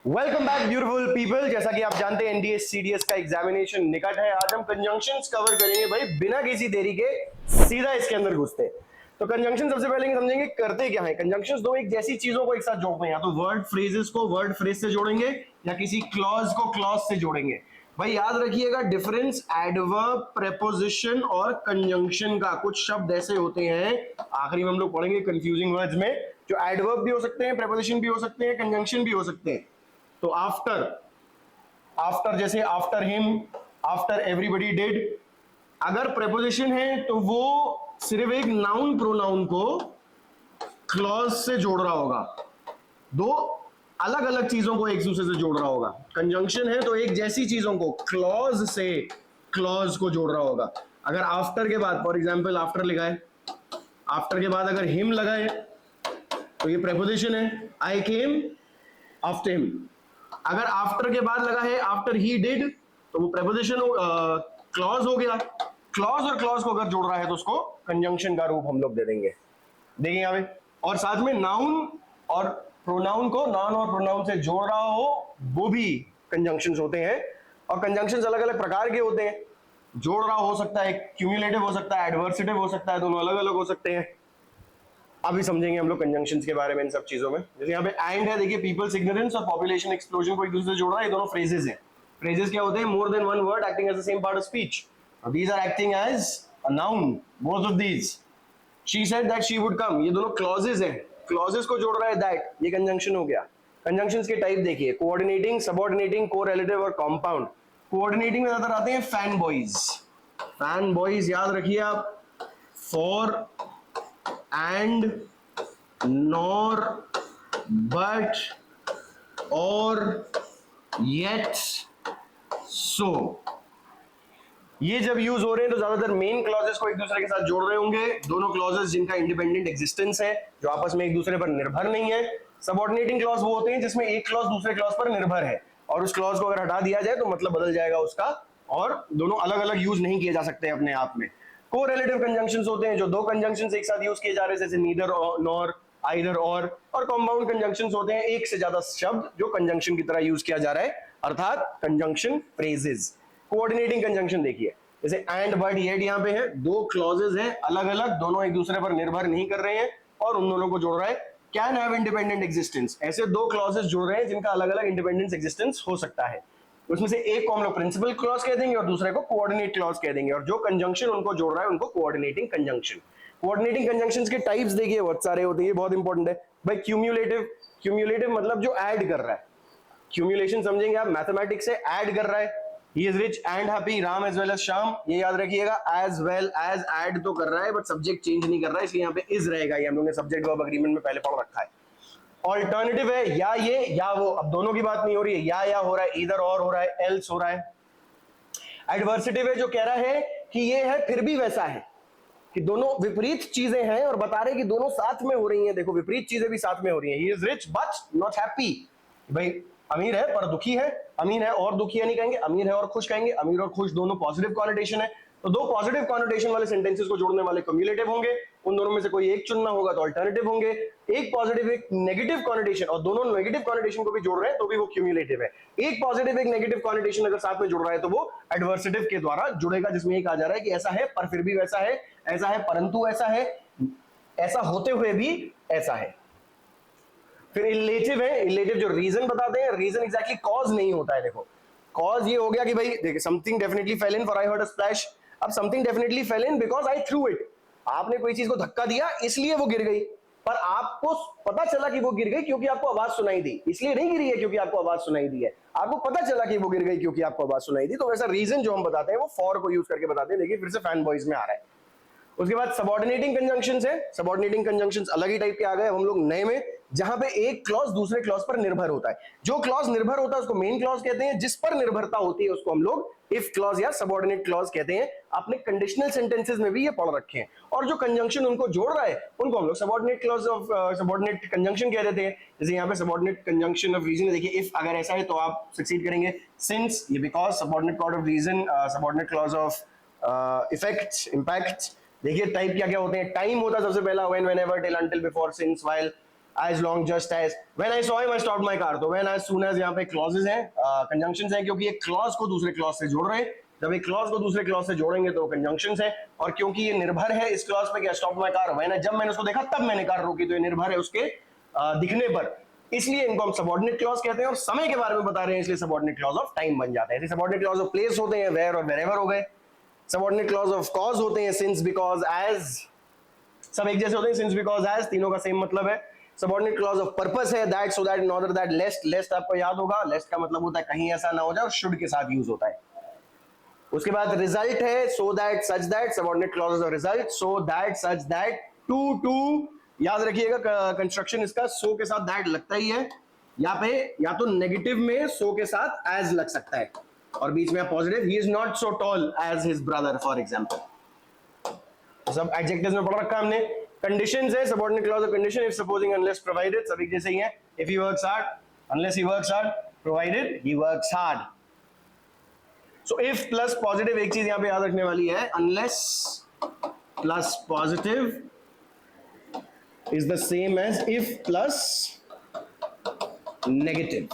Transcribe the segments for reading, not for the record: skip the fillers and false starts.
Welcome back beautiful people. जैसा कि आप जानते हैं एनडीए सीडीएस का एग्जामिनेशन निकट है। आज हम कंजंक्शंस कवर करेंगे भाई, बिना किसी देरी के सीधा इसके अंदर घुसते। तो कंजंक्शन सबसे पहले समझेंगे करते क्या है। कंजंक्शंस दो एक जैसी चीजों को एक साथ जोड़ते हैं, या तो वर्ड फ्रेजेस को वर्ड फ्रेज से जोड़ेंगे या किसी क्लॉज को क्लॉज से जोड़ेंगे। भाई याद रखिएगा डिफरेंस एडवर्ब, प्रेपोजिशन और कंजंक्शन का। कुछ शब्द ऐसे होते हैं, आखिरी में हम लोग पढ़ेंगे कंफ्यूजिंग वर्ड्स में, जो एडवर्ब भी हो सकते हैं, प्रेपोजिशन भी हो सकते हैं, कंजंक्शन भी हो सकते हैं। तो आफ्टर, आफ्टर जैसे after him, after everybody did. अगर प्रेपोजिशन है तो वो सिर्फ एक नाउन प्रोनाउन को क्लॉज से जोड़ रहा होगा, दो अलग अलग चीजों को एक दूसरे से जोड़ रहा होगा। कंजंक्शन है तो एक जैसी चीजों को क्लॉज से क्लॉज को जोड़ रहा होगा। अगर आफ्टर के बाद, फॉर एग्जाम्पल आफ्टर लिखा है, आफ्टर के बाद अगर हिम लगा है तो ये प्रेपोजिशन है, आई केम आफ्टर हिम। अगर आफ्टर के बाद लगा है आफ्टर ही डिड तो वो प्रेपोजिशन क्लॉज हो गया। क्लॉज और क्लॉज को अगर जोड़ रहा है तो उसको कंजंक्शन का रूप हम लोग दे देंगे। देखिए यहाँ पे, और साथ में नाउन और प्रोनाउन को नाउन और प्रोनाउन से जोड़ रहा हो वो भी कंजंक्शंस होते हैं। और कंजंक्शंस अलग अलग प्रकार के होते हैं। जोड़ रहा हो सकता है, क्यूमुलेटिव हो सकता है, एडवर्सेटिव हो सकता है, दोनों अलग अलग हो सकते हैं। अभी समझेंगे हम लोग कंजंक्शंस के बारे में, इन सब चीजों में। जैसे यहाँ पे एंड है, देखिए पीपल्स इग्नोरेंस और पॉपुलेशन एक्सप्लोजन को एक दूसरे से जोड़ रहा है। ये दोनों फ्रेजेस हैं। फ्रेजेस क्या होते हैं? More than one word acting as the same part of speech. These are acting as a noun, both of these. She said that she would come, ये दोनों क्लॉजेस हैं। क्लॉजेस को जोड़ रहा है दैट, ये कंजंक्शन हो गया। कंजंक्शंस के टाइप देखिए, कोऑर्डिनेटिंग, सबऑर्डिनेटिंग, कोरिलेटिव और कंपाउंड। कोऑर्डिनेटिंग में ज्यादातर आते हैं फैन बॉयज। फैन बॉयज याद रखिए आप, for, and, nor, but, or, yet, so। ये जब यूज हो रहे हैं तो ज्यादातर मेन क्लॉजेस को एक दूसरे के साथ जोड़ रहे होंगे। दोनों क्लॉजेस जिनका इंडिपेंडेंट एग्जिस्टेंस है, जो आपस में एक दूसरे पर निर्भर नहीं है। सबऑर्डिनेटिंग क्लॉज वो होते हैं जिसमें एक क्लॉज दूसरे क्लॉज पर निर्भर है, और उस क्लॉज को अगर हटा दिया जाए तो मतलब बदल जाएगा उसका, और दोनों अलग अलग यूज नहीं किए जा सकते अपने आप में। कोरिलेटिव कंजंक्शंस होते हैं जो दो कंजंक्शंस एक साथ यूज किए जा रहे हैं, जैसे नीदर, नॉर, आइदर और कंपाउंड कंजंक्शंस होते हैं एक से ज्यादा शब्द जो कंजंक्शन की तरह यूज किया जा रहा है, अर्थात कंजंक्शन फ्रेजेस। कोऑर्डिनेटिंग कंजंक्शन देखिए, जैसे एंड, बट, येट, यहाँ पे है, दो क्लॉजेस हैं अलग अलग, दोनों एक दूसरे पर निर्भर नहीं कर रहे हैं और उन दोनों को जोड़ रहा है। कैन हैव इंडिपेंडेंट एग्जिस्टेंस, ऐसे दो क्लॉजेस जुड़ रहे हैं जिनका अलग अलग इंडिपेंडेंट एग्जिस्टेंस हो सकता है। उसमें से एक को हम लोग प्रिंसिपल क्लॉज कह देंगे और दूसरे को कोऑर्डिनेट क्लॉज कह देंगे, और जो कंजंक्शन उनको जोड़ रहा है उनको कोऑर्डिनेटिंग कंजंक्शन। कोऑर्डिनेटिंग कंजंक्शंस के टाइप्स देखिए बहुत सारे होते हैं, ये बहुत इंपॉर्टेंट है भाई। क्यूमुलेटिव, क्यूमुलेटिव मतलब जो ऐड कर रहा है। क्यूमुलेशन समझेंगे आप, मैथमेटिक्स से ऐड कर रहा है। He is rich and happy, Ram as well as Shyam, ये याद रखिएगा। एज वेल एज ऐड तो कर रहा है बट सब्जेक्ट चेंज नहीं कर रहा है, इसलिए यहाँ पे इज रहेगा। ये हम लोगों ने सब्जेक्ट वर्ब एग्रीमेंट में पहले पढ़ रखा है। ऑल्टरनेटिव है, या ये या वो, अब दोनों की बात नहीं हो रही है, या हो रहा है, इधर और हो रहा है, एल्स हो रहा है। एडवर्सिटिव है जो कह रहा है कि ये है फिर भी वैसा है, कि दोनों विपरीत चीजें हैं और बता रहे कि दोनों साथ में हो रही हैं। देखो विपरीत चीजें भी साथ में हो रही हैं। ही is rich but not happy, भाई अमीर है पर दुखी है। अमीर है और दुखी है नहीं कहेंगे, अमीर है और खुश कहेंगे। अमीर और खुश दोनों पॉजिटिव कॉनोटेशन है, तो दो पॉजिटिव कॉनोटेशन वाले सेंटेंसेस को जोड़ने वाले क्यूमुलेटिव होंगे। उन दोनों में से कोई एक चुनना होगा तो अल्टरनेटिव होंगे। एक पॉजिटिव एक नेगेटिव कॉनोटेशन और दोनों नेगेटिव कॉनोटेशन को भी जोड़ रहे हैं तो भी वो क्यूमुलेटिव है। एक पॉजिटिव एक नेगेटिव कॉनोटेशन अगर साथ में जुड़ रहा है तो वो एडवर्सिटिव के द्वारा जुड़ेगा, जिसमें एक आ जा रहा है कि ऐसा है पर फिर भी वैसा है, ऐसा है परंतु ऐसा है, ऐसा होते हुए भी ऐसा है। फिर इलेटिव है, इलेटिव जो रीजन बताते हैं। रीजन एग्जैक्टली कॉज नहीं होता है। देखो कॉज ये हो गया कि भाई देखिए, something definitely fell in for I heard a splash. अब something definitely fell in because I threw it, आपने कोई चीज को धक्का दिया इसलिए वो गिर गई, पर आपको पता चला कि वो गिर गई क्योंकि आपको आवाज सुनाई दी, इसलिए नहीं गिरी है क्योंकि आपको आवाज सुनाई दी है। आपको पता चला कि वो गिर गई क्योंकि आपको आवाज सुनाई दी। तो वैसा रीजन जो हम बताते हैं वो फॉर को यूज करके बताते हैं। देखिए फिर से फैन बॉयज में आ रहा है। उसके बाद सबऑर्डिनेटिंग कंजंक्शंस है। सबऑर्डिनेटिंग कंजंक्शंस अलग ही टाइप के आ गए हम लोग नए में, जहां पे एक क्लॉज दूसरे क्लॉज पर निर्भर होता है। जो क्लॉज निर्भर होता है उसको मेन क्लॉज कहते हैं, जिस पर निर्भरता होती है उसको हम लोग इफ क्लॉज या सबऑर्डिनेट क्लॉज कहते हैं। आपने कंडीशनल सेंटेंसेस में भी ये पढ़ रखे हैं। और जो कंजंक्शन उनको जोड़ रहा है उनको हम लोग subordinate clause of subordinate conjunction कह देते हैं। जैसे यहाँ पे सबऑर्डिनेट कंजंक्शन ऑफ रीजन देखिए, इफ अगर ऐसा है तो आप सक्सीड करेंगे। सिंस ये because, subordinate clause of reason, subordinate clause of effect, impact. देखिए टाइप क्या क्या होते हैं। टाइम होता है सबसे पहला, when, whenever, till, until, before, since, while. as long just as when I saw him I stopped my car। तो when as soon as यहाँ पे clauses हैं, conjunctions हैं, क्योंकि एक clause को दूसरे clause से जोड़ रहे हैं। जब एक clause को दूसरे clause से जोड़ेंगे तो conjunctions है, और क्योंकि ये निर्भर है इस clause पे कि stop my car, when जब मैंने उसको देखा तब मैंने कार रोकी, तो ये निर्भर है उसके दिखने पर, इसलिए इनको हम सबऑर्डिनेट क्लॉज कहते हैं। और समय के बारे में बता रहे हैं इसलिए सबऑर्डिनेट क्लॉज ऑफ टाइम बन जाता है। ऐसे सबऑर्डिनेट क्लॉज ऑफ प्लेस होते हैं, वेयर और वेरेवर हो गए। सबऑर्डिनेट क्लॉज ऑफ कॉज होते हैं, सिंस, बिकॉज, एज, सब एक जैसे होते हैं, सिंस, बिकॉज, एज, तीनों का सेम मतलब है। सबऑर्डिनेट क्लॉज ऑफ पर्पस है, that, so that, in order that, lest. Lest आपको याद होगा, लेस्ट का मतलब होता है कहीं ऐसा ना हो जाए, और शुड के साथ यूज होता है। उसके बाद रिजल्ट है, so that, such that, subordinate clauses of result, so that, such that, two याद रखिएगा कंस्ट्रक्शन इसका सो के साथ दैट लगता ही है। यहाँ पे या तो नेगेटिव में सो के साथ एज लग सकता है, और बीच में positive, he is not so tall as his brother for example. सब एडजेक्टिव्स में पढ़ रखा है हमने। कंडीशंस है, subordinate clause of condition, if supposing, unless, provided, सब एक जैसे ही है। If he works hard, unless he works hard, provided he works hard. So if plus positive, एक चीज यहां पे याद रखने वाली है, unless plus positive is the same as if plus negative।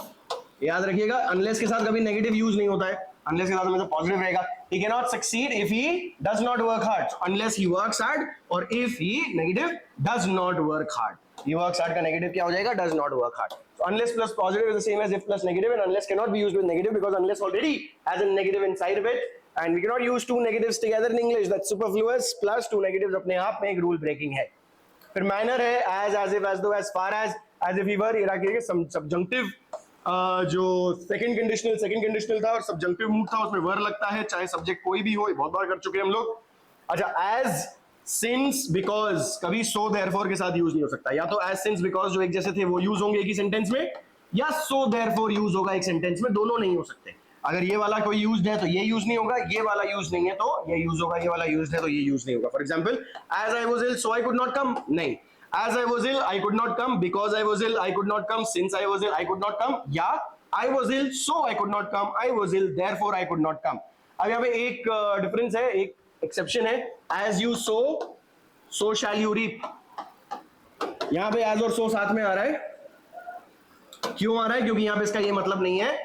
याद रखिएगा, अनलेस के साथ कभी नेगेटिव यूज नहीं होता है, अनलेस के साथ हमेशा पॉजिटिव रहेगा। he cannot succeed if he does not work hard, so unless he works hard, और if he negative does not work hard, he works hard का नेगेटिव क्या हो जाएगा, does not work hard। so unless plus positive is the same as if plus negative, and unless cannot be used with negative because unless already has a negative inside of it, and we cannot use two negatives together in English, that's superfluous। plus two negatives अपने आप में एक rule breaking है। फिर minor है, as if, as though, as far as if he were। ये रखिएगा सबजंक्टिव, जो सेकंड कंडीशनल था और सबजंक्टिव मूड था, उसमें वर लगता है, चाहे सब्जेक्ट कोई भी हो, बहुत बार कर चुके हैं हम लोग। अच्छा, as, since, because, कभी so therefore के साथ यूज नहीं हो सकता। या तो as, since, because जो एक जैसे थे वो यूज होंगे एक ही सेंटेंस में, या so therefore यूज होगा एक सेंटेंस में, दोनों नहीं हो सकते। अगर ये वाला कोई यूज्ड है तो ये यूज नहीं होगा, ये वाला यूज नहीं है तो ये यूज होगा, ये वाला यूज्ड है तो ये यूज नहीं होगा। For example, as I was ill so I could not come, नहीं, as I was ill I could not come, because I was ill I could not come, since I was ill I could not come, या I was ill so I could not come, I was ill therefore I could not come। अब यहाँ पे एक difference है, एक exception है, as you sow so shall you reap। यहाँ पे as और so साथ में आ रहा है, क्यों आ रहा है, क्योंकि यहाँ पे इसका ये मतलब नहीं है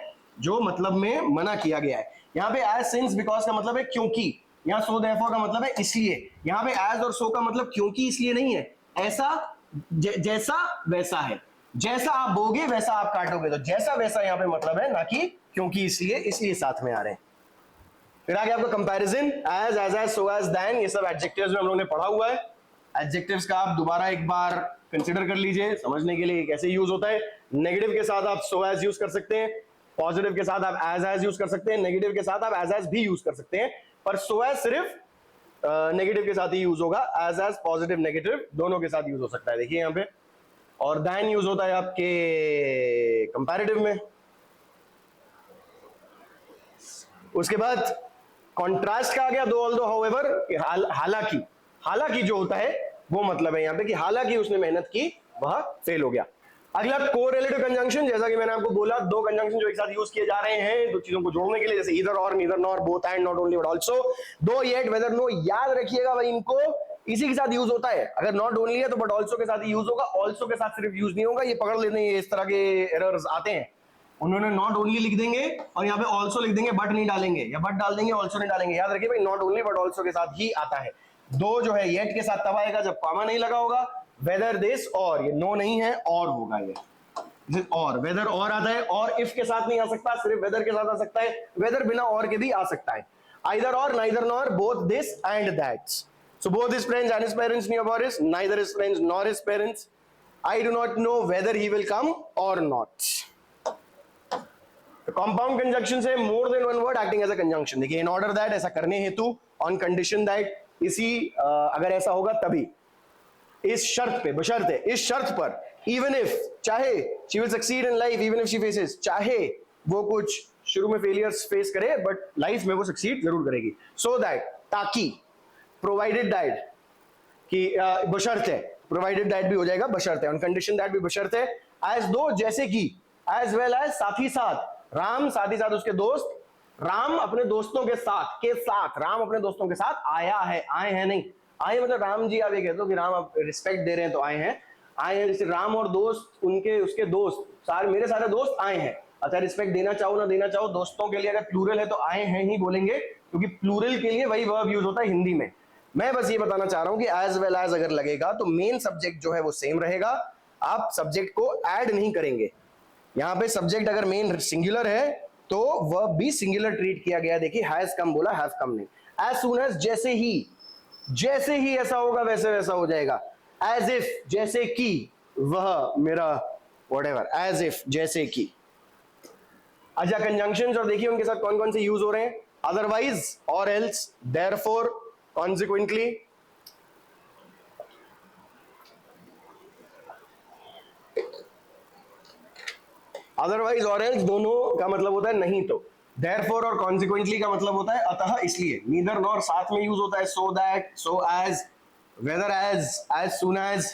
जो मतलब में मना किया गया है। यहाँ पे as, since, because का मतलब है क्योंकि, यहाँ so therefore का मतलब है इसलिए। यहाँ पे as और so का मतलब क्योंकि इसलिए नहीं है, ऐसा जैसा वैसा है, जैसा आप बोगे वैसा आप काटोगे, तो जैसा वैसा यहाँ पे मतलब है, ना कि क्योंकि इसलिए साथ में आ रहे हैं। फिर आगे आपका comparison, as, so as, then, ये सब एडजेक्टिव्स में हम लोगों ने पढ़ा हुआ है। एडजेक्टिव्स का आप दोबारा एक बार कंसिडर कर लीजिए समझने के लिए कैसे यूज होता है। नेगेटिव के साथ आप so as यूज कर सकते हैं, पॉजिटिव के साथ आप as यूज कर सकते हैं, नेगेटिव के साथ आप as भी यूज कर सकते हैं, पर so as सिर्फ नेगेटिव के साथ ही यूज होगा, as पॉजिटिव नेगेटिव दोनों के साथ यूज हो सकता है। देखिए यहाँ पे, और देन यूज होता है आपके कंपैरेटिव में। उसके बाद कॉन्ट्रास्ट का आ गया, दो ऑल्दो, हाउएवर, हालांकि जो होता है वो मतलब है यहाँ पे कि हालांकि उसने मेहनत की वह फेल हो गया। अगला कोरिलेटिव कंजंक्शन, जैसा कि मैंने आपको बोला, दो कंजंक्शन जो एक साथ यूज किए जा रहे हैं दो चीजों को जोड़ने के लिए, जैसे ईदर और, neither nor, both and, not only but also, दो येट, वेदर नो। याद रखिएगा भाई, इनको इसी के साथ यूज होता है। अगर नॉट ओनली है तो बट आल्सो के साथ ही यूज होगा, आल्सो के साथ सिर्फ यूज नहीं होगा। ये पकड़ लेते हैं, इस तरह के एरर्स आते हैं, उन्होंने नॉट ओनली लिख देंगे और यहाँ पे ऑल्सो लिख देंगे, बट नहीं डालेंगे, या बट डाल देंगे ऑल्सो नहीं डालेंगे। याद रखिए भाई, नॉट ओनली बट ऑल्सो के साथ ही आता है। दो जो है येट के साथ तब आएगा जब कॉमा नहीं लगा होगा। वेदर, दिस, और, ये नो नहीं है, और होगा ये, और वेदर और आता है, और इफ के साथ नहीं आ सकता, सिर्फ वेदर के साथ आ सकता है। वेदर बिना और के भी आ सकता है। Either or, neither nor, both this and that. So both his friends and his parents knew about his, neither his friends nor his parents. I do not know whether he will come or not. Compound conjunction से more than one word acting as a conjunction. देखिए, in order that, ऐसा करने हेतु, on condition that, इसी अगर ऐसा होगा तभी, इस शर्त पे, बशर्ते, इस शर्त पर, इवन इफ, चाहे, she will succeed in life even if she faces, चाहे वो कुछ शुरू में फेलियर्स फेस करे बट लाइफ में वो सक्सीड जरूर करेगी। सो दैट, ताकि, प्रोवाइडेड दैट, कि बशर्ते, प्रोवाइडेड दैट भी हो जाएगा बशर्ते, ऑन कंडीशन दैट भी बशर्ते, एज दो, जैसे कि, एज वेल एज, साथ ही साथ, राम साथ ही साथ उसके दोस्त, राम अपने दोस्तों के साथ, राम अपने दोस्तों के साथ आया है, आए हैं नहीं, आए मतलब राम जी, आप ये कहते हो कि राम आप रिस्पेक्ट दे रहे हैं तो आए हैं, आए हैं, जैसे राम और दोस्त, उनके उसके दोस्त, सारे मेरे सारे दोस्त आए हैं। अच्छा, रिस्पेक्ट देना चाहो ना देना चाहो, दोस्तों के लिए अगर प्लूरल है तो आए हैं ही बोलेंगे, क्योंकि प्लूरल के लिए वही वर्ब यूज होता है हिंदी में। मैं बस ये बताना चाह रहा हूं कि एज वेल एज अगर लगेगा तो मेन सब्जेक्ट जो है वो सेम रहेगा, आप सब्जेक्ट को ऐड नहीं करेंगे। यहां पे सब्जेक्ट अगर मेन सिंगुलर है तो वर्ब भी सिंगुलर ट्रीट किया गया। देखिए हैज कम बोला, हैव कम नहीं। एज सून एज, जैसे ही ऐसा होगा वैसे वैसा हो जाएगा। एज इफ, जैसे कि, वह, मेरा, व्हाटएवर, एज इफ, जैसे कि। अच्छा, कंजंक्शंस और देखिए उनके साथ कौन कौन से यूज हो रहे हैं। अदरवाइज, और एल्स, देयरफॉर, कॉन्सिक्वेंटली। अदरवाइज और एल्स दोनों का मतलब होता है नहीं तो। देयरफॉर और कॉन्सिक्वेंटली का मतलब होता है अतः, इसलिए। नीदर नॉर साथ में यूज होता है so that, so as, whether as soon as,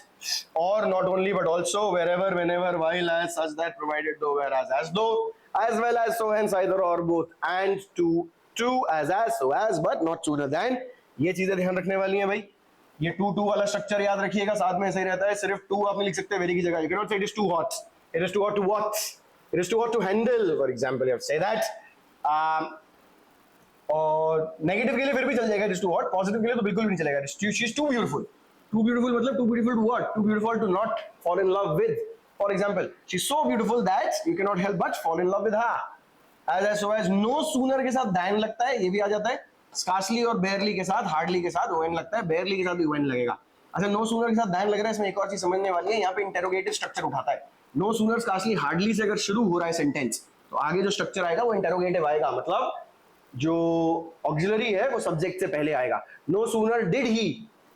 और not only but also, wherever, whenever, while, as, such that, provided, though, whereas though, as well as, so hence, either or, both, and, to, as, so as, but not sooner than. ये चीजें ध्यान रखने वाली हैं भाई। ये to वाला structure याद रखिएगा, साथ में ऐसे ही रहता है। सिर्फ टू आप नहीं लिख सकते वेरी की जगह। You can not say it is too hot, it is too hot to watch, it is too hot to handle, for example, you have to say that. और नेगेटिव के लिए फिर भी चल जाएगा, it is too hot. Positive के लिए तो बिल्कुल भी नहीं चलेगा, she is too beautiful. Too beautiful मतलब too beautiful to what? Too beautiful to not fall in love with. For example, she is so beautiful that you cannot help but fall in love with her. As so as, no sooner के साथ than लगता है, ये भी आ जाता है। scarcely और barely के साथ, hardly के साथ when लगता है, barely के साथ भी when लगेगा। अच्छा, no sooner के साथ than लग रहा है, इसमें एक और चीज समझने वाली है, यहाँ पे interrogative structure उठाता है। नो सूनर, स्कार्सली, हार्डली से अगर शुरू हो रहा है सेंटेंस तो आगे जो स्ट्रक्चर आएगा वो इंटरोगेटिव आएगा, मतलब जो ऑक्सिलरी है वो सब्जेक्ट से पहले आएगा। No sooner did he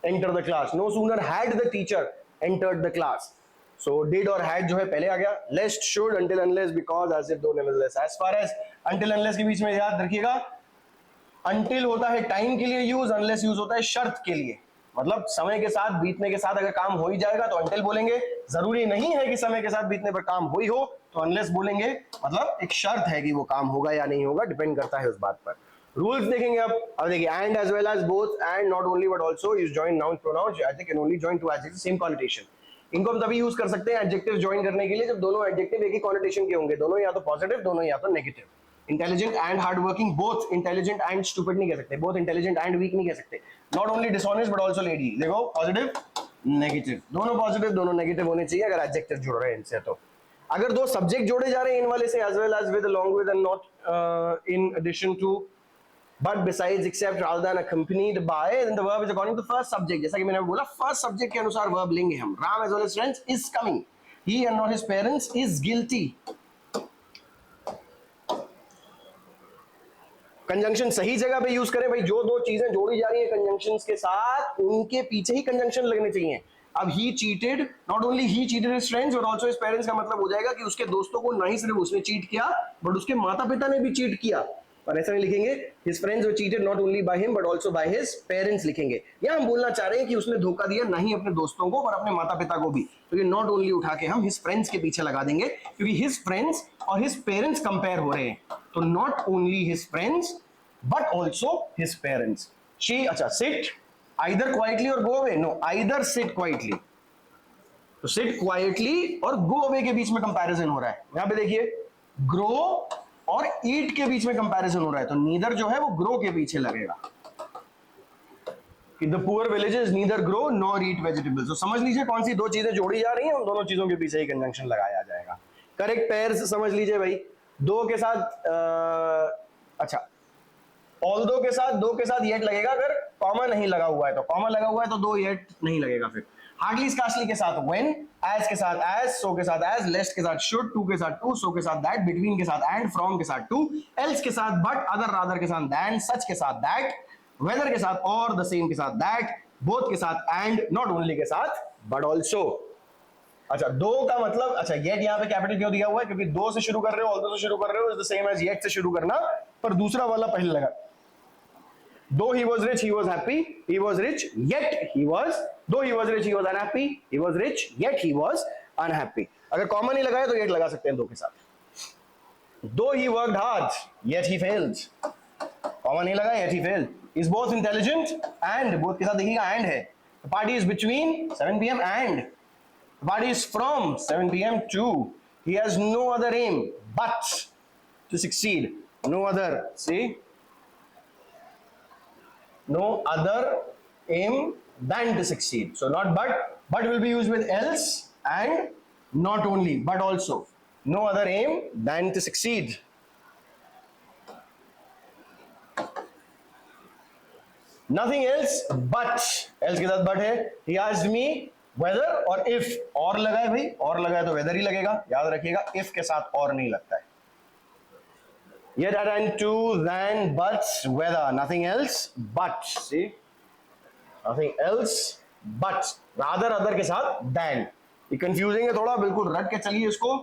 enter the class, no sooner had the teacher entered the class. So did और हैड जो है पहले आ गया। Lest, should, until, unless, because, as if, though, nevertheless, as far as, until, unless के बीच में याद रखिएगा, until होता है टाइम के लिए यूज, unless यूज होता है शर्त के लिए। मतलब समय के साथ बीतने के साथ अगर काम हो ही जाएगा तो until बोलेंगे। जरूरी नहीं है कि समय के साथ बीतने पर काम हो ही हो तो unless बोलेंगे, मतलब एक शर्त है कि वो काम होगा या नहीं होगा, डिपेंड करता है उस बात पर। रूल्स देखेंगे अब देखिए, and, as well as, both, and, not only but also, use join noun pronoun, I think can only join to adjective same connotation. इनको हम तभी यूज कर सकते हैं एडजेक्टिव ज्वाइन करने के लिए जब दोनों एडजेक्टिव एक ही कॉन्नोटेशन के होंगे, दोनों या तो पॉजिटिव, दोनों या तो negative. Intelligent and hard working, both intelligent and stupid नहीं कह सकते, बोथ इंटेलिजेंट एंड वीक नहीं कह सकते। Not only dishonest but also lady, देखो पॉजिटिव नेगेटिव, दोनों पॉजिटिव दोनों नेगेटिव होने चाहिए अगर एडजेक्टिव जुड़ रहे हैं इनसे। तो अगर दो सब्जेक्ट जोड़े जा रहे हैं इन वाले से, as well as, with, along with, and not in addition to, but besides, except, rather than, accompanied by, then the verb is according to first subject। जैसा कि मैंने बोला फर्स्ट सब्जेक्ट के अनुसार वर्ब लेंगे हम। Ram as well as friends is coming, he and not his parents is guilty। Conjunction सही जगह पे यूज करें भाई। जो दो चीजें जोड़ी जा रही है कंजंक्शंस के साथ, उनके पीछे ही कंजंक्शन लगने चाहिए। अब ही cheated, not only he cheated his friends और आल्सो हिज पेरेंट्स का मतलब हो जाएगा कि उसके दोस्तों को ना ही सिर्फ उसने चीट किया बट उसके माता पिता ने भी चीट किया। पर ऐसा नहीं लिखेंगे his friends were cheated not only by him but also by his parents लिखेंगे। यहां हम बोलना चाह रहे हैं कि उसने धोखा दिया ना ही अपने दोस्तों को पर अपने माता पिता को भी। तो ये नॉट ओनली उठा के हम हिज फ्रेंड्स के पीछे लगा देंगे क्योंकि हिज फ्रेंड्स और हिज पेरेंट्स कंपेयर हो रहे हैं। तो not only his friends but also his parents। she, अच्छा, sit either quietly or go away, no, either sit quietly। तो sit quietly और go away के बीच में कंपैरिजन हो रहा है। यहां पे देखिए grow और eat के बीच में कंपैरिजन हो रहा है, तो neither जो है वो grow के पीछे लगेगा कि the poor villages neither grow nor eat vegetables। तो समझ लीजिए कौन सी दो चीजें जोड़ी जा रही हैं, उन दोनों चीजों के पीछे ही कंजंक्शन लगाया जाएगा। करेक्ट पेयर्स समझ लीजिए भाई, दो के साथ अच्छा, ऑल्दो के साथ दो के साथ येट लगेगा अगर कॉमा नहीं लगा हुआ है, तो कॉमा लगा हुआ है तो दो येट नहीं लगेगा। फिर हार्डली स्कार्सली के साथ व्हेन, एज के साथ एज, सो के साथ एज, लेस्ट के साथ शुड, टू के साथ टू, सो के साथ दैट, बिटवीन के साथ एंड, फ्रॉम के साथ टू, एल्स के साथ बट, अदर रादर के साथ दैन, सच के साथ दैट, वेदर के साथ और, द सेम के साथ दैट, बोथ के साथ एंड, नॉट ओनली के साथ बट ऑल्सो। अच्छा, दो का मतलब, अच्छा येट यहाँ पे कैपिटल क्यों दिया हुआ है? क्योंकि दो से शुरू कर रहे हो, ऑल्दो से शुरू कर रहे हो, is the same as yet से शुरू करना, पर दूसरा वाला पहले लगा। Though he was rich, he was happy. He was rich, yet he was. Though he was rich, he was unhappy. He was rich, yet he was unhappy. अगर common नहीं लगाया तो yet लगा सकते हैं दो के साथ। Though he worked hard, yet he failed. Common नहीं लगा, yet he failed. Is both intelligent and, both के साथ देखिएगा and है। The party is between 7 p.m. and but is from 7 p.m. to, he has no other aim but to succeed. No other, see, no other aim than to succeed. So not but will be used with else, and not only but also. No other aim than to succeed. Nothing else but, else के साथ but है. He asked me whether, और if, और लगा है भाई, और लगा है तो whether ही लगेगा, याद रखिएगा, if के साथ और नहीं लगता है. Yet and to, than, but, whether, nothing else but, see, nothing else but, rather other के साथ than. ये confusing है थोड़ा, बिल्कुल रट के चलिए इसको.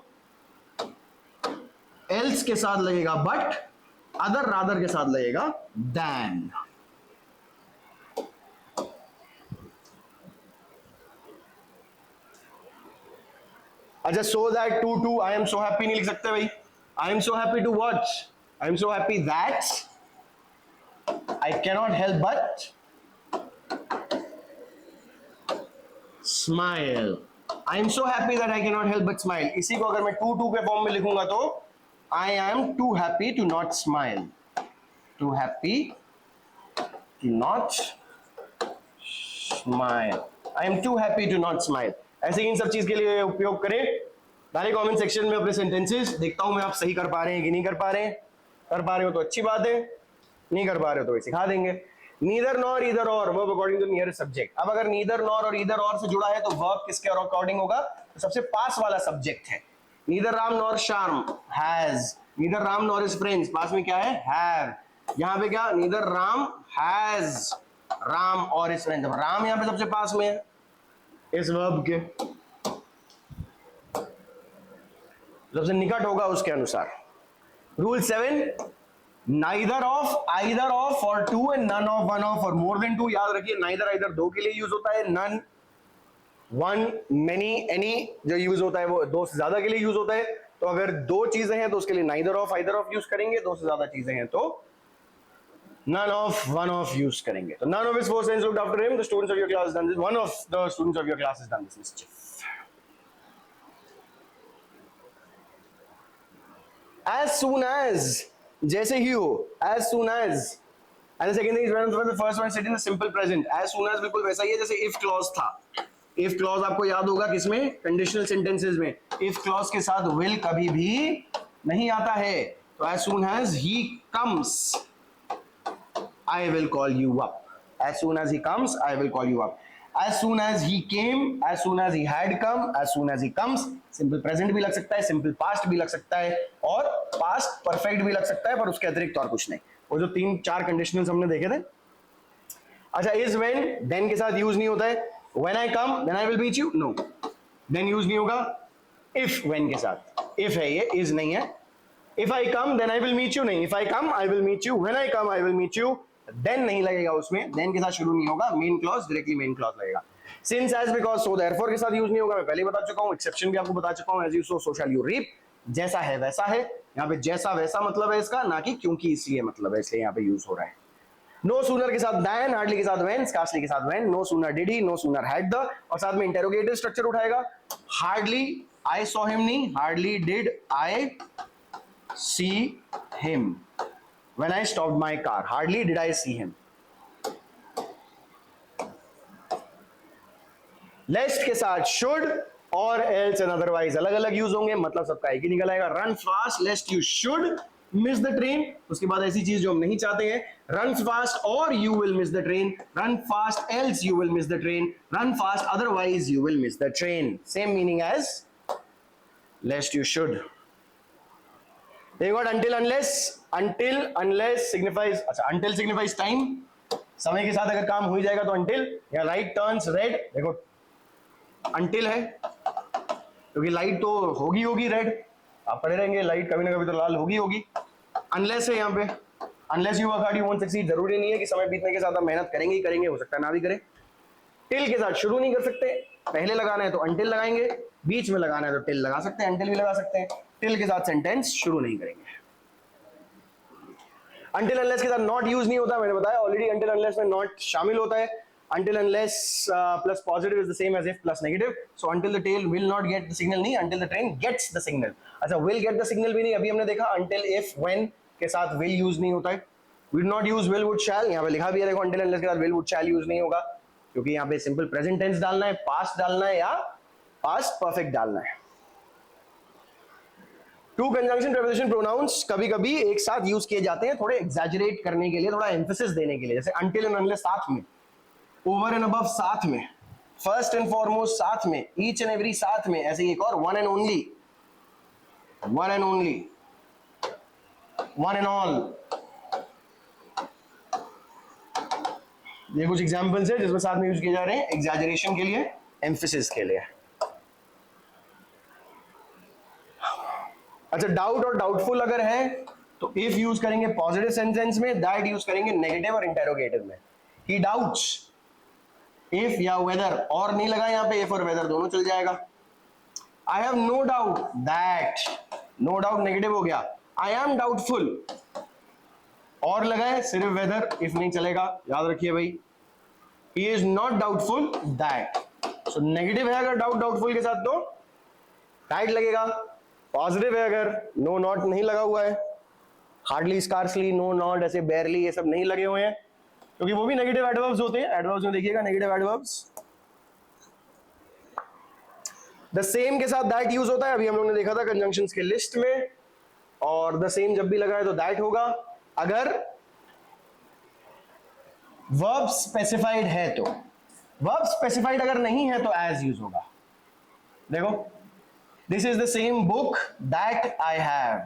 else के साथ लगेगा but, other rather के साथ लगेगा than. अच्छा, so that to I am so happy नहीं लिख सकते भाई. I am so happy to watch. I am so happy that I cannot help but smile. I am so happy that I cannot help but smile. इसी को अगर मैं to के form में लिखूंगा तो I am too happy to not smile. Too happy to not smile. I am too happy to not smile. ऐसे इन सब चीज के लिए उपयोग करें. डालिए कमेंट सेक्शन में अपने सेंटेंसेस. देखता हूं मैं आप सही कर पा रहे हैं कि नहीं कर पा रहे हैं. कर पा रहे हो तो अच्छी बात है, नहीं कर पा रहे हो तो सिखा देंगे. Neither nor either or, verb according to nearest subject. अब अगर नीदर नॉर और ईदर और से जुड़ा है तो वर्ब किसके अकॉर्डिंग होगा? तो सबसे पास वाला सब्जेक्ट है. Neither Ram nor Shyam has. Neither Ram nor his friends, पास में क्या है? हैव. यहाँ पे क्या? नीदर राम हैज राम और हिज फ्रेंड्स. राम यहाँ पे सबसे पास में है इस वर्ब के, सबसे निकट होगा उसके अनुसार. Rule 7, neither of, either of और to and none of, one of और मोर देन टू. याद रखिए नाइदर आइदर दो के लिए यूज होता है, नन, वन, मेनी, एनी जो यूज होता है वो दो से ज्यादा के लिए यूज होता है. तो अगर दो चीजें हैं तो उसके लिए neither of, either of use करेंगे. दो से ज्यादा चीजें हैं तो none of, one of use करेंगे. तो none of his four friends looked after him. The students of your class has done this. One of the students of your class has done this mischief. As soon as, जैसे ही हो, as soon as. And the second thing is when the first one is set in the simple present. As soon as बिल्कुल वैसा ही है जैसे if clause था. If clause आपको याद होगा किसमें? Conditional sentences में. If clause के साथ will कभी भी नहीं आता है. तो as soon as he comes, I will call you up. As soon as he comes, I will call you up. As soon as he came, as soon as he had come, as soon as he comes. Simple present भी लग सकता है, simple past भी लग सकता है और past perfect भी लग सकता है, पर उसके अतिरिक्त और कुछ नहीं. वो जो 3-4 कंडीशनल्स हमने देखे थे. अच्छा, is when, then के साथ यूज नहीं होता है. When I come, then I will meet you. No. Then use नहीं होगा. If when के साथ. If है ये, is नहीं है. If I come, then I will meet you. नहीं. If I come, I will meet you. When I come, I will meet you. Then नहीं लगेगा उसमें. देन के साथ शुरू नहीं होगा. Main clause directly main clause लगेगा. Since, as, because, so, therefore के साथ यूज नहीं होगा. मैं पहले बता चुका हूं. एक्सेप्शन भी आपको बता चुका हूं. As you sow so shall you reap. जैसा है वैसा है. यहाँ पे जैसा वैसा मतलब है इसका, ना कि क्योंकि इसलिए मतलब है, इसलिए यहाँ पे यूज हो रहा है. नो सूनर के साथ दैन, हार्डली के साथ व्हेन, स्कार्सली के साथ when, no sooner did he, no sooner had the, और साथ में इंटेरोगेटिव स्ट्रक्चर उठाएगा. हार्डली आई सॉ हिम नहीं, hardly did I see him when I stopped my car. Hardly did I see him. Lest के साथ should और else and otherwise अलग अलग यूज होंगे, मतलब सबका एक ही निकल आएगा. Run fast lest you should miss the train. उसके बाद ऐसी चीज जो हम नहीं चाहते हैं, run fast or you will miss the train, run fast else you will miss the train, run fast otherwise you will miss the train. Same meaning as lest you should. until unless. until unless signifies, अच्छा until signifies time. समय के साथ अगर काम हो ही जाएगा तो until. या राइट टर्न्स रेड, देखो until है क्योंकि लाइट तो होगी रेड. आप पढ़े रहेंगे लाइट कभी ना कभी तो लाल होगी. अनलेस है यहाँ पे. Unless you work hard you won't succeed. जरूरी नहीं है कि समय बीतने के साथ आप मेहनत करेंगे ही करेंगे, हो सकता है ना भी करें. टिल के साथ शुरू नहीं कर सकते. पहले लगाना है तो until लगाएंगे, बीच में लगाना है तो टिल लगा सकते हैं, until भी लगा सकते हैं. टिल के साथ सेंटेंस शुरू नहीं करेंगे. until unless के साथ नॉट यूज नहीं होता, मैंने बताया ऑलरेडी. until unless में नॉट शामिल होता है. until unless plus positive is the same as if plus negative. So until the tail will not get the signal नहीं, until the train gets the signal. अच्छा will get the signal भी नहीं, अभी हमने देखा until if when के साथ will use नहीं होता है. We do not use will would shall, यहाँ पे लिखा भी है देखो until unless के साथ will would shall use नहीं होगा क्योंकि यहाँ पे simple present tense डालना है, past डालना है या past perfect डालना है. टू कंजंक्शन प्रीपोजिशन प्रोनाउंस कभी कभी एक साथ यूज किए जाते हैं थोड़े एग्जैजरेट करने के लिए, थोड़ा एम्फेसिस देने के लिए, जैसे until and unless साथ में, over and above साथ में, first and foremost साथ में, each and every साथ में, ऐसे एक और one and only, one and only, one and all. ये कुछ एग्जांपल्स है जिसमें साथ में यूज किए जा रहे हैं एग्जैजरेशन के लिए, एम्फेसिस के लिए. अच्छा डाउट और डाउटफुल अगर है तो इफ यूज करेंगे पॉजिटिव सेंटेंस में, दैट यूज करेंगे नेगेटिव और इंटेरोगेटिव में. ही डाउट्स, इफ या वेदर, और नहीं लगा यहाँ पे, इफ और वेदर दोनों चल जाएगा. I have no doubt that, no doubt negative हो गया. आई एम डाउटफुल, और लगाए सिर्फ वेदर, इफ नहीं चलेगा, याद रखिए भाई. ही is not doubtful that, so negative है अगर डाउट डाउटफुल के साथ तो दैट लगेगा. पॉजिटिव है अगर नो नॉट नहीं लगा हुआ है, हार्डली, स्कार्सली, नो नॉट, ऐसे बेयरली, ये सब नहीं लगे हुए हैं क्योंकि वो भी नेगेटिव एडवर्ब्स होते हैं. एडवर्ब्स में देखिएगा नेगेटिव एडवर्ब्स द सेम के साथ दैट यूज होता है, अभी हम लोगों ने देखा था कंजंक्शंस के लिस्ट में. और द सेम जब भी लगा है तो दैट होगा. अगर वर्ब स्पेसिफाइड है तो, वर्ब स्पेसिफाइड अगर नहीं है तो एज यूज होगा. देखो this is the same book that I have,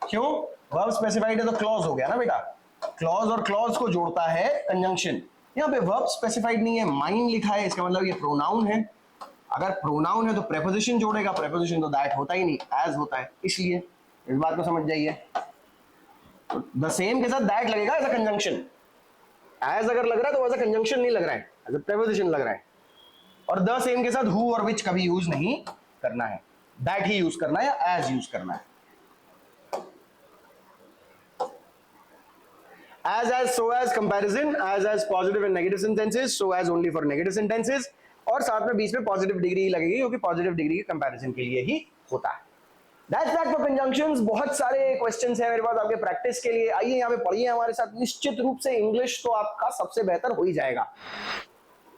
क्यों? वर्ब स्पेसिफाइड है तो क्लॉज हो गया ना बेटा. क्लॉज और क्लॉज को जोड़ता है कंजंक्शन. यहाँ पे वर्ब स्पेसिफाइड नहीं है, माइन लिखा है, इसका मतलब ये प्रोनाउन है. अगर प्रोनाउन है तो प्रेपोजिशन जोड़ेगा, प्रेपोजिशन तो दैट होता ही नहीं, एज होता है, इसलिए इस बात को समझ जाइए. द सेम के साथ दैट लगेगा एज अ कंजंक्शन. एज अगर लग रहा है तो एज अ कंजंक्शन नहीं लग रहा है, एज अ प्रेपोजिशन लग रहा है. और द सेम के साथ हु और विच कभी यूज नहीं करना है, दैट ही यूज करना है या एज यूज करना है. as so as comparison, as positive and negative sentences, so as only for negative sentences. और साथ में बीच में पॉजिटिव डिग्री लगेगी क्योंकि पॉजिटिव डिग्री के कंपैरिजन के लिए ही होता है. That's that for conjunctions. बहुत सारे क्वेश्चंस हैं मेरे पास आपके प्रैक्टिस के लिए. आइए यहाँ पे पढ़िए हमारे साथ. निश्चित रूप से इंग्लिश तो आपका सबसे बेहतर हो ही जाएगा.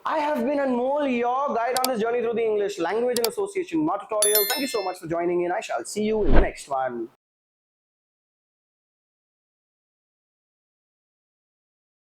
I have been Anmol, your guide on this journey through the English language and association tutorial. Thank you so much for joining in. I shall see you in the next one.